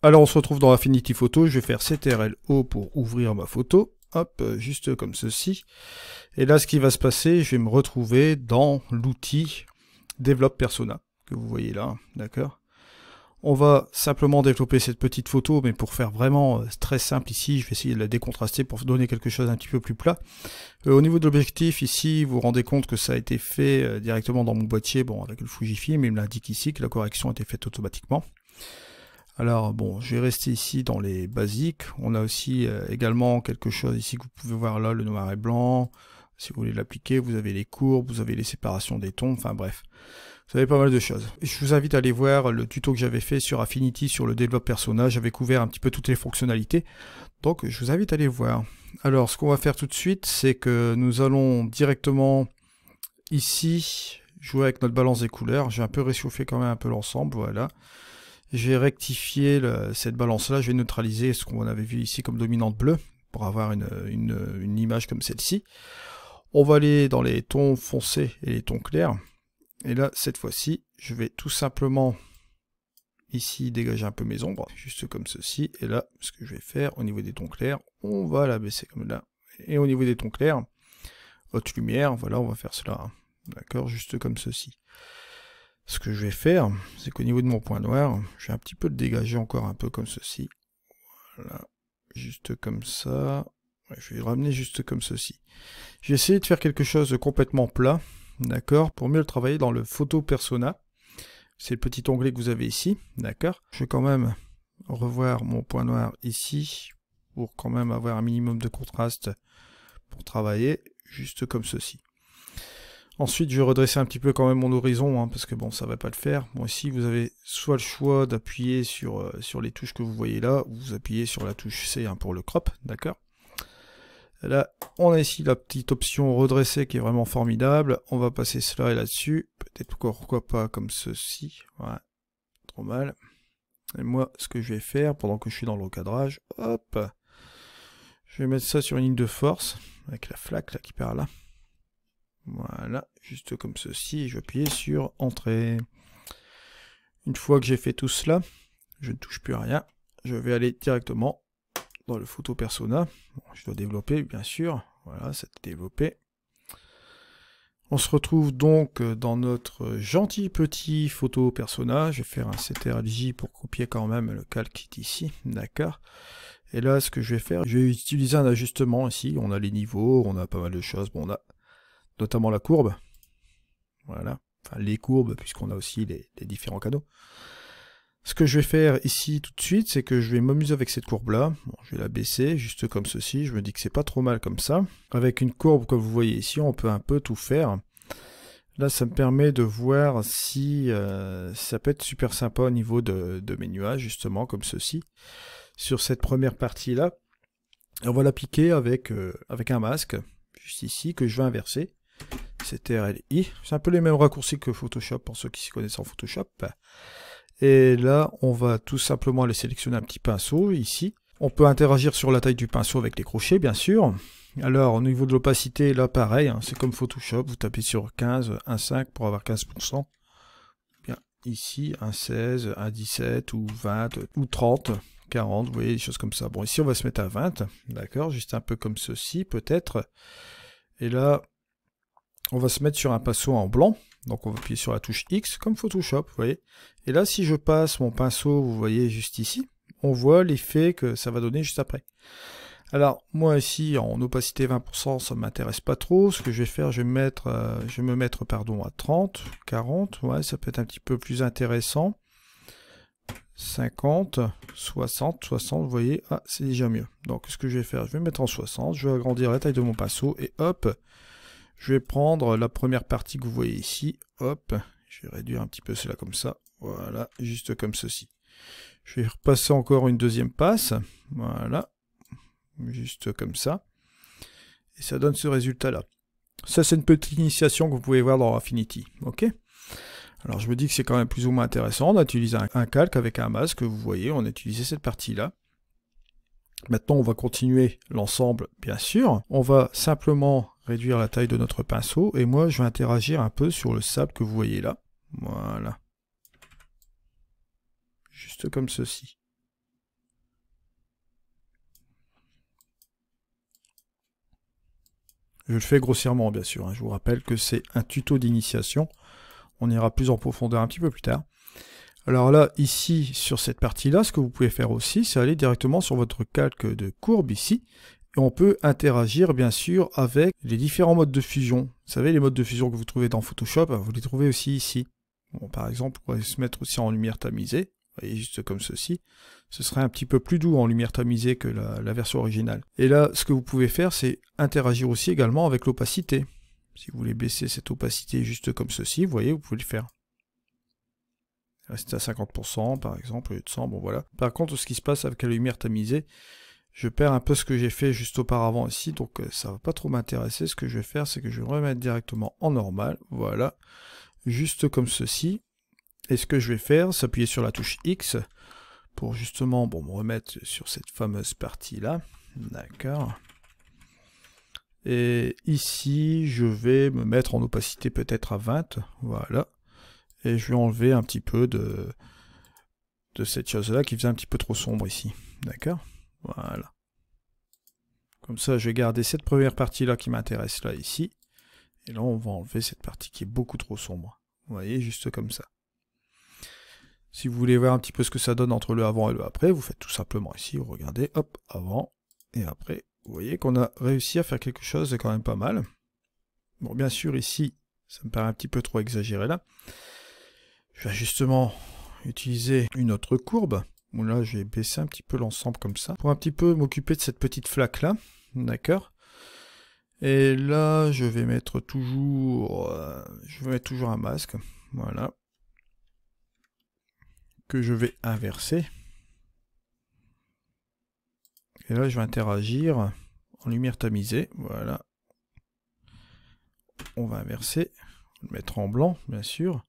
Alors on se retrouve dans Affinity Photo, je vais faire CTRL-O pour ouvrir ma photo, hop, juste comme ceci. Et là ce qui va se passer, je vais me retrouver dans l'outil Develop Persona, que vous voyez là, d'accord. On va simplement développer cette petite photo, mais pour faire vraiment très simple ici, je vais essayer de la décontraster pour donner quelque chose d'un petit peu plus plat. Au niveau de l'objectif, ici, vous vous rendez compte que ça a été fait directement dans mon boîtier, bon, avec le Fujifilm, il me l'indique ici que la correction a été faite automatiquement. Alors bon, je vais rester ici dans les basiques. On a aussi également quelque chose ici que vous pouvez voir là, le noir et blanc. Si vous voulez l'appliquer, vous avez les courbes, vous avez les séparations des tons, enfin bref. Vous avez pas mal de choses. Je vous invite à aller voir le tuto que j'avais fait sur Affinity, sur le Develop Persona. J'avais couvert un petit peu toutes les fonctionnalités. Donc je vous invite à aller voir. Alors ce qu'on va faire tout de suite, c'est que nous allons directement ici jouer avec notre balance des couleurs. J'ai un peu réchauffé quand même un peu l'ensemble, voilà. Je vais rectifier cette balance-là, je vais neutraliser ce qu'on avait vu ici comme dominante bleue, pour avoir une image comme celle-ci. On va aller dans les tons foncés et les tons clairs. Et là, cette fois-ci, je vais tout simplement, ici, dégager un peu mes ombres, juste comme ceci. Et là, ce que je vais faire, au niveau des tons clairs, on va la baisser comme là. Et au niveau des tons clairs, haute lumière, voilà, on va faire cela. D'accord, juste comme ceci. Ce que je vais faire, c'est qu'au niveau de mon point noir, je vais un petit peu le dégager encore un peu comme ceci. Voilà, juste comme ça. Ouais, je vais le ramener juste comme ceci. Je vais essayer de faire quelque chose de complètement plat, d'accord, pour mieux le travailler dans le Photo Persona. C'est le petit onglet que vous avez ici, d'accord. Je vais quand même revoir mon point noir ici, pour quand même avoir un minimum de contraste pour travailler, juste comme ceci. Ensuite, je vais redresser un petit peu quand même mon horizon, hein, parce que bon, ça va pas le faire. Bon, ici, vous avez soit le choix d'appuyer sur les touches que vous voyez là, ou vous appuyez sur la touche C hein, pour le crop, d'accord. Là, on a ici la petite option redresser qui est vraiment formidable. On va passer cela là-dessus. Peut-être pourquoi pas comme ceci. Ouais, trop mal. Et moi, ce que je vais faire, pendant que je suis dans le recadrage, hop, je vais mettre ça sur une ligne de force, avec la flaque là qui part là. Voilà, juste comme ceci, et je vais appuyer sur Entrée. Une fois que j'ai fait tout cela, je ne touche plus à rien. Je vais aller directement dans le Photo Persona. Bon, je dois développer, bien sûr. Voilà, c'est développé. On se retrouve donc dans notre gentil petit Photo Persona. Je vais faire un CTRL-J pour copier quand même le calque qui est ici. D'accord. Et là, ce que je vais faire, je vais utiliser un ajustement ici. On a les niveaux, on a pas mal de choses. Bon, on a notamment la courbe, voilà, enfin les courbes, puisqu'on a aussi les différents canaux. Ce que je vais faire ici tout de suite, c'est que je vais m'amuser avec cette courbe-là. Bon, je vais la baisser, juste comme ceci, je me dis que c'est pas trop mal comme ça. Avec une courbe, comme vous voyez ici, on peut un peu tout faire. Là, ça me permet de voir si ça peut être super sympa au niveau de mes nuages, justement, comme ceci. Sur cette première partie-là, on va l'appliquer avec un masque, juste ici, que je vais inverser. CTRL-I, c'est un peu les mêmes raccourcis que Photoshop pour ceux qui s'y connaissent en Photoshop. Et là, on va tout simplement aller sélectionner un petit pinceau ici. On peut interagir sur la taille du pinceau avec les crochets, bien sûr. Alors, au niveau de l'opacité, là, pareil, hein, c'est comme Photoshop. Vous tapez sur 15, 1,5 pour avoir 15%. Bien, ici, 1,16, 1,17 ou 20 ou 30, 40, vous voyez, des choses comme ça. Bon, ici, on va se mettre à 20, d'accord, juste un peu comme ceci, peut-être. Et là, on va se mettre sur un pinceau en blanc, donc on va appuyer sur la touche X, comme Photoshop, vous voyez. Et là, si je passe mon pinceau, vous voyez juste ici, on voit l'effet que ça va donner juste après. Alors, moi ici, en opacité 20%, ça ne m'intéresse pas trop. Ce que je vais faire, je vais me mettre à 30, 40, ouais, ça peut être un petit peu plus intéressant. 50, 60, 60, vous voyez, ah, c'est déjà mieux. Donc, ce que je vais faire, je vais me mettre en 60, je vais agrandir la taille de mon pinceau, et hop, je vais prendre la première partie que vous voyez ici, hop, je vais réduire un petit peu cela comme ça, voilà, juste comme ceci. Je vais repasser encore une deuxième passe, voilà, juste comme ça, et ça donne ce résultat-là. Ça, c'est une petite initiation que vous pouvez voir dans Affinity, ok? Alors, je me dis que c'est quand même plus ou moins intéressant d'utiliser un calque avec un masque, vous voyez, on a utilisé cette partie-là. Maintenant, on va continuer l'ensemble, bien sûr. On va simplement réduire la taille de notre pinceau. Et moi, je vais interagir un peu sur le sable que vous voyez là. Voilà. Juste comme ceci. Je le fais grossièrement, bien sûr, hein. Je vous rappelle que c'est un tuto d'initiation. On ira plus en profondeur un petit peu plus tard. Alors là, ici, sur cette partie-là, ce que vous pouvez faire aussi, c'est aller directement sur votre calque de courbe ici. Et on peut interagir, bien sûr, avec les différents modes de fusion. Vous savez, les modes de fusion que vous trouvez dans Photoshop, vous les trouvez aussi ici. Bon, par exemple, on pourrait se mettre aussi en lumière tamisée. Vous voyez, juste comme ceci. Ce serait un petit peu plus doux en lumière tamisée que la version originale. Et là, ce que vous pouvez faire, c'est interagir aussi également avec l'opacité. Si vous voulez baisser cette opacité juste comme ceci, vous voyez, vous pouvez le faire. Rester à 50% par exemple, au lieu de 100, bon voilà. Par contre, ce qui se passe avec la lumière tamisée, je perds un peu ce que j'ai fait juste auparavant ici, donc ça va pas trop m'intéresser. Ce que je vais faire, c'est que je vais remettre directement en normal, voilà, juste comme ceci. Et ce que je vais faire, c'est appuyer sur la touche X, pour justement, bon, me remettre sur cette fameuse partie-là, d'accord. Et ici, je vais me mettre en opacité peut-être à 20, voilà. Et je vais enlever un petit peu de cette chose-là qui faisait un petit peu trop sombre ici. D'accord? Voilà. Comme ça, je vais garder cette première partie-là qui m'intéresse là, ici. Et là, on va enlever cette partie qui est beaucoup trop sombre. Vous voyez, juste comme ça. Si vous voulez voir un petit peu ce que ça donne entre le avant et le après, vous faites tout simplement ici, vous regardez, hop, avant et après. Vous voyez qu'on a réussi à faire quelque chose de quand même pas mal. Bon, bien sûr, ici, ça me paraît un petit peu trop exagéré là. Je vais justement utiliser une autre courbe. Bon, là, je vais baisser un petit peu l'ensemble comme ça, pour un petit peu m'occuper de cette petite flaque là. D'accord. Et là, je vais mettre toujours un masque. Voilà. Que je vais inverser. Et là, je vais interagir en lumière tamisée. Voilà. On va inverser. Le mettre en blanc, bien sûr.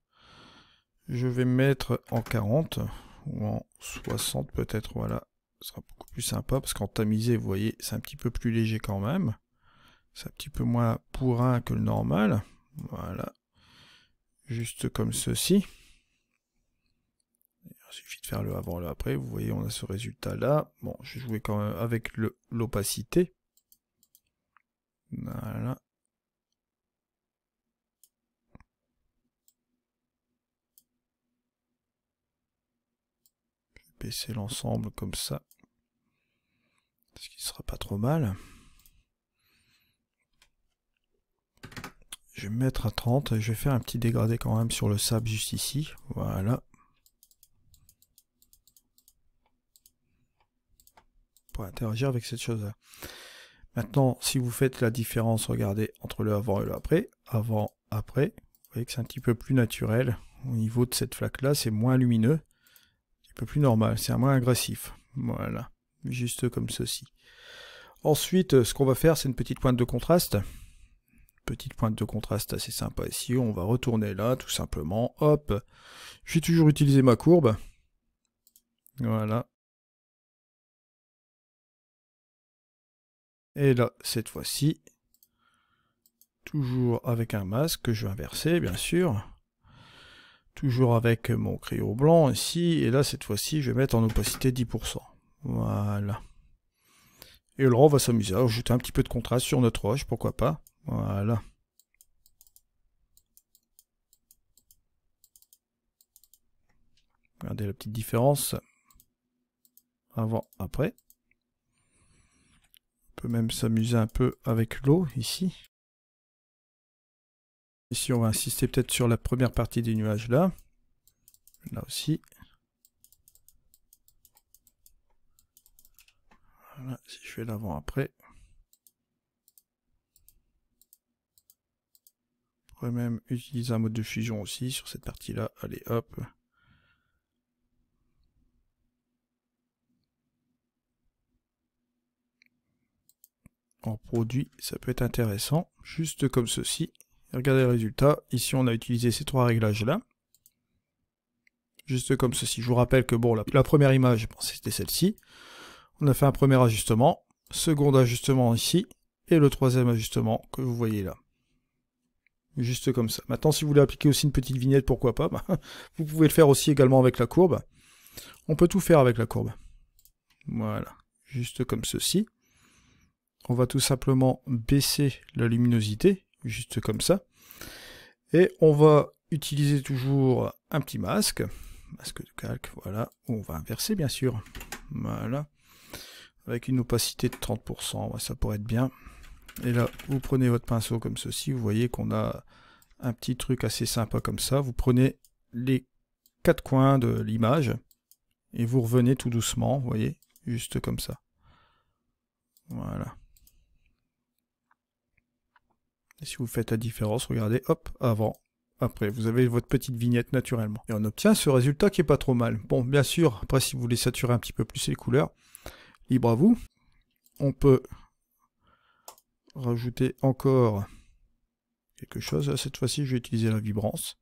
Je vais me mettre en 40 ou en 60 peut-être. Voilà. Ce sera beaucoup plus sympa parce qu'en tamisé, vous voyez, c'est un petit peu plus léger quand même. C'est un petit peu moins pourrin que le normal. Voilà. Juste comme ceci. Il suffit de faire le avant et le après. Vous voyez, on a ce résultat-là. Bon, je vais jouer quand même avec l'opacité. Voilà. Je vais baisser l'ensemble comme ça. Ce qui ne sera pas trop mal. Je vais me mettre à 30 et je vais faire un petit dégradé quand même sur le sable juste ici. Voilà. Pour interagir avec cette chose-là. Maintenant, si vous faites la différence, regardez, entre le avant et le après, avant, après, vous voyez que c'est un petit peu plus naturel. Au niveau de cette flaque-là, c'est moins lumineux, un petit peu plus normal, c'est moins agressif. Voilà, juste comme ceci. Ensuite, ce qu'on va faire, c'est une petite pointe de contraste. Petite pointe de contraste assez sympa ici. On va retourner là, tout simplement. Hop, je vais toujours utiliser ma courbe. Voilà. Et là, cette fois-ci, toujours avec un masque que je vais inverser, bien sûr. Toujours avec mon crayon blanc ici. Et là, cette fois-ci, je vais mettre en opacité 10%. Voilà. Et là, on va s'amuser à ajouter un petit peu de contraste sur notre roche, pourquoi pas. Voilà. Regardez la petite différence. Avant, après. On peut même s'amuser un peu avec l'eau, ici. Ici, on va insister peut-être sur la première partie des nuages, là. Là aussi. Voilà, si je fais l'avant-après. On pourrait même utiliser un mode de fusion aussi sur cette partie-là. Allez, hop. En produit, ça peut être intéressant. Juste comme ceci. Regardez le résultat. Ici, on a utilisé ces trois réglages-là. Juste comme ceci. Je vous rappelle que bon, la première image, bon, c'était celle-ci. On a fait un premier ajustement. Second ajustement ici. Et le troisième ajustement que vous voyez là. Juste comme ça. Maintenant, si vous voulez appliquer aussi une petite vignette, pourquoi pas. Vous pouvez le faire aussi également avec la courbe. On peut tout faire avec la courbe. Voilà. Juste comme ceci. on va tout simplement baisser la luminosité, juste comme ça. Et on va utiliser toujours un petit masque de calque, voilà, on va inverser bien sûr. Voilà. Avec une opacité de 30%, ça pourrait être bien. Et là, vous prenez votre pinceau comme ceci, vous voyez qu'on a un petit truc assez sympa comme ça. Vous prenez les 4 coins de l'image et vous revenez tout doucement, vous voyez, juste comme ça. Voilà. Et si vous faites la différence, regardez, hop, avant, après, vous avez votre petite vignette naturellement. Et on obtient ce résultat qui est pas trop mal. Bon, bien sûr, après si vous voulez saturer un petit peu plus les couleurs, libre à vous. On peut rajouter encore quelque chose. Cette fois-ci, je vais utiliser la vibrance.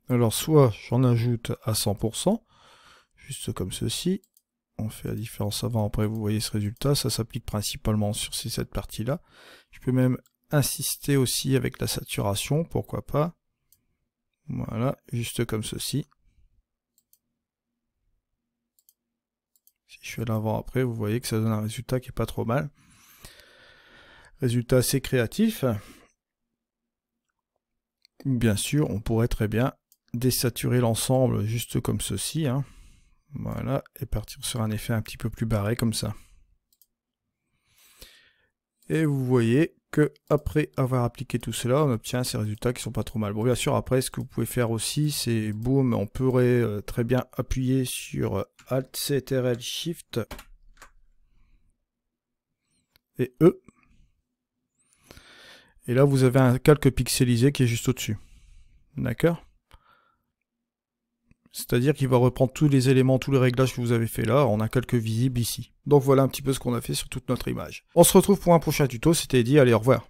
Alors, soit j'en ajoute à 100%, juste comme ceci. On fait la différence avant, après, vous voyez ce résultat. Ça s'applique principalement sur cette partie-là. Je peux même insister aussi avec la saturation, pourquoi pas. Voilà, juste comme ceci. Si je fais l'avant après, vous voyez que ça donne un résultat qui est pas trop mal. Résultat assez créatif. Bien sûr, on pourrait très bien désaturer l'ensemble juste comme ceci. Hein. Voilà, et partir sur un effet un petit peu plus barré comme ça. Et vous voyez que après avoir appliqué tout cela, on obtient ces résultats qui sont pas trop mal. Bon, bien sûr, après, ce que vous pouvez faire aussi, c'est boum, on pourrait très bien appuyer sur Alt, CTRL, Shift et E. Et là, vous avez un calque pixelisé qui est juste au-dessus. D'accord ? C'est-à-dire qu'il va reprendre tous les éléments, tous les réglages que vous avez fait là, on a calque visible ici. Donc voilà un petit peu ce qu'on a fait sur toute notre image. On se retrouve pour un prochain tuto, c'était dit, allez, au revoir.